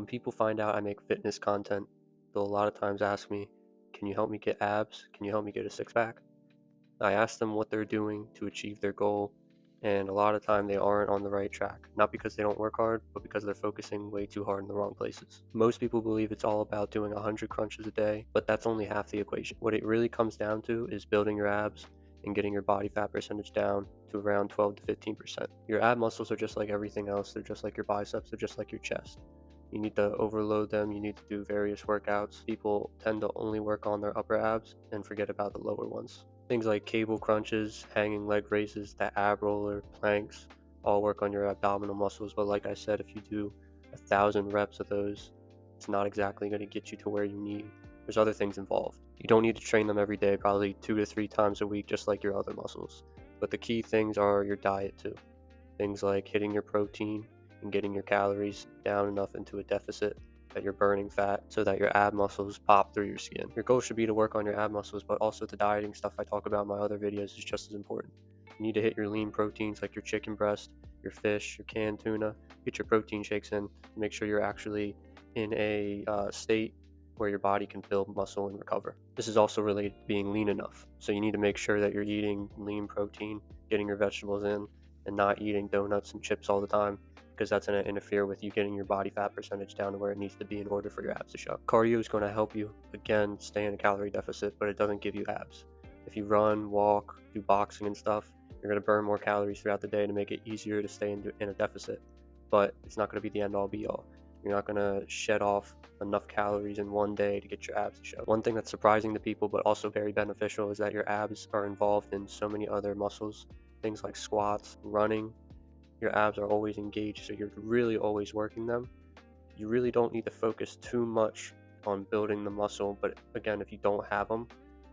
When people find out I make fitness content, they'll a lot of times ask me, can you help me get abs? Can you help me get a six pack? I ask them what they're doing to achieve their goal, and a lot of time they aren't on the right track. Not because they don't work hard, but because they're focusing way too hard in the wrong places. Most people believe it's all about doing 100 crunches a day, but that's only half the equation. What it really comes down to is building your abs and getting your body fat percentage down to around 12 to 15%. Your ab muscles are just like everything else. They're just like your biceps, they're just like your chest. You need to overload them, you need to do various workouts. People tend to only work on their upper abs and forget about the lower ones. Things like cable crunches, hanging leg raises, the ab roller, planks, all work on your abdominal muscles. But like I said, if you do 1,000 reps of those, it's not exactly going to get you to where you need. There's other things involved. You don't need to train them every day, probably 2 to 3 times a week, just like your other muscles. But the key things are your diet too. Things like hitting your protein and getting your calories down enough into a deficit that you're burning fat so that your ab muscles pop through your skin. Your goal should be to work on your ab muscles, but also the dieting stuff I talk about in my other videos is just as important. You need to hit your lean proteins like your chicken breast, your fish, your canned tuna. Get your protein shakes in. Make sure you're actually in a state where your body can build muscle and recover. This is also related to being lean enough. So you need to make sure that you're eating lean protein, getting your vegetables in, and not eating donuts and chips all the time, because that's going to interfere with you getting your body fat percentage down to where it needs to be in order for your abs to show. Cardio is going to help you, again, stay in a calorie deficit, but it doesn't give you abs. If you run, walk, do boxing and stuff, you're going to burn more calories throughout the day to make it easier to stay in a deficit, but it's not going to be the end all be all. You're not going to shed off enough calories in one day to get your abs to show. One thing that's surprising to people but also very beneficial is that your abs are involved in so many other muscles, things like squats, running. Your abs are always engaged, so you're really always working them. You really don't need to focus too much on building the muscle, but again, if you don't have them,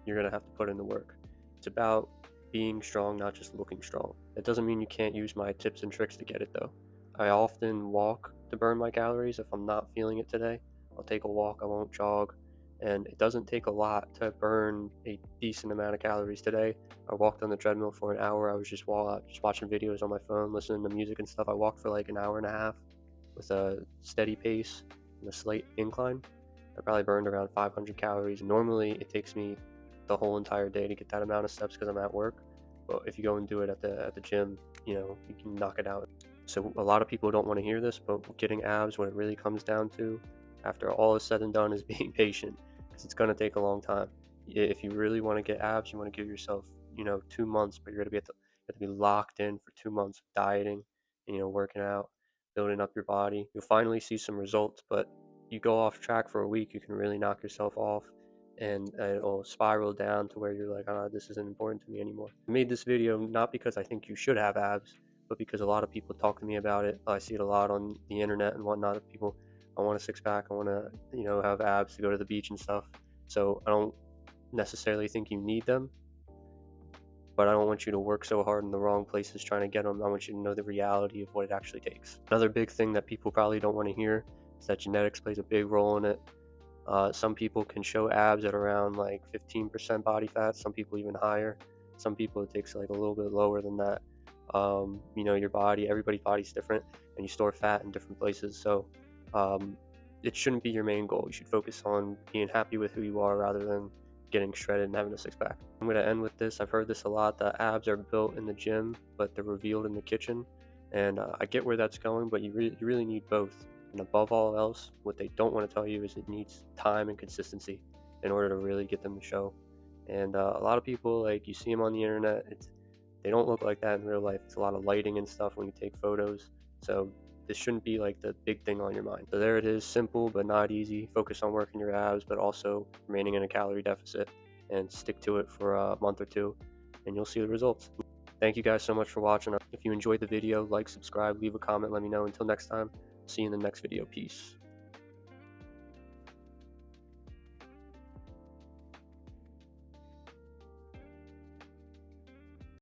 you're going to have to put in the work. It's about being strong, not just looking strong. It doesn't mean you can't use my tips and tricks to get it though. I often walk to burn my calories. If I'm not feeling it today, I'll take a walk, I won't jog, and it doesn't take a lot to burn a decent amount of calories. Today I walked on the treadmill for an hour. I was just watching videos on my phone, listening to music and stuff. I walked for like an hour and a half with a steady pace and a slight incline. I probably burned around 500 calories. Normally it takes me the whole entire day to get that amount of steps because I'm at work, but if you go and do it at the gym, you can knock it out. So a lot of people don't want to hear this, but getting abs, what it really comes down to after all is said and done, is being patient, because it's going to take a long time. If you really want to get abs, you want to give yourself 2 months, but you're going to have to be locked in for 2 months of dieting and working out, building up your body. You'll finally see some results, but you go off track for a week, you can really knock yourself off, and it'll spiral down to where you're like, this isn't important to me anymore. I made this video not because I think you should have abs, but because a lot of people talk to me about it. I see it a lot on the internet and whatnot. People, I want a six pack, I want to have abs to go to the beach and stuff. So I don't necessarily think you need them, but I don't want you to work so hard in the wrong places trying to get them. I want you to know the reality of what it actually takes. Another big thing that people probably don't want to hear is that genetics plays a big role in it. Some people can show abs at around like 15% body fat, some people even higher. Some people it takes like a little bit lower than that. Your body, everybody's body's different, and you store fat in different places. So it shouldn't be your main goal. You should focus on being happy with who you are rather than getting shredded and having a six pack. I'm going to end with this. I've heard this a lot. The abs are built in the gym, but they're revealed in the kitchen. And I get where that's going, but you really need both. And above all else, what they don't want to tell you is it needs time and consistency in order to really get them to show. And a lot of people, like, you see them on the internet, they don't look like that in real life. It's a lot of lighting and stuff when you take photos. So this shouldn't be like the big thing on your mind. So there it is, simple but not easy. Focus on working your abs, but also remaining in a calorie deficit, and stick to it for a month or two, and you'll see the results. Thank you guys so much for watching. If you enjoyed the video, like, subscribe, leave a comment, let me know. Until next time, see you in the next video. Peace.